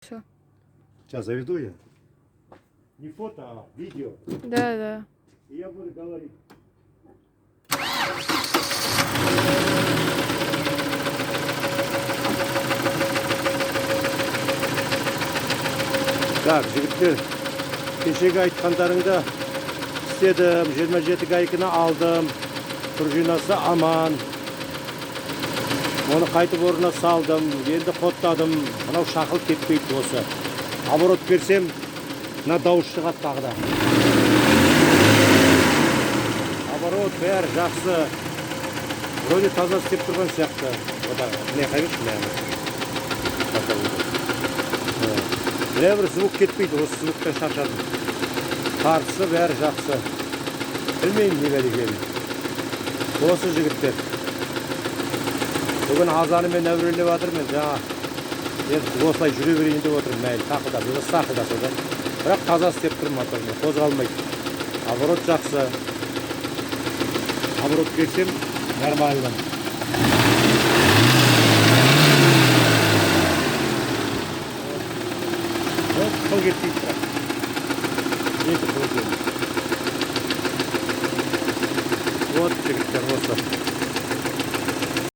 Всё. Сейчас заведу я. Не фото, а видео. Да, да. И я буду говорить. Так, жігіттер, кешегі айтқандарыңда істедім, 27 гайканы алдым, пружинасы аман. Оны қайтып орнына салдым, енді қоттадым, мынау шақылып кетпейді осы. Оборот берсем, мына дауыс шығады тағы да. Оборот бәрі жақсы. Вроде таза істеп тұрған сияқты. Ода не қайбеш білеміз. Міне бір звук кетпейді, осы звуктан шаршадым. Қарсы бәрі жақсы. Білмеймін не бәр екенін. Осы жігіттер. Бүгін азанымен әурелеп жатырмын, жаңа. Енді осылай жүре берейін деп отырмын, мәйіл тақыда, бұл сақыда содан. Бірақ таза істеп тұрмын моторды, қозғалмайды. Оборот жақсы. Оборот берсем, нормально. Қыл кетпейді бірақ. Жеті қыл кетпейді. Вот жігіттер осы.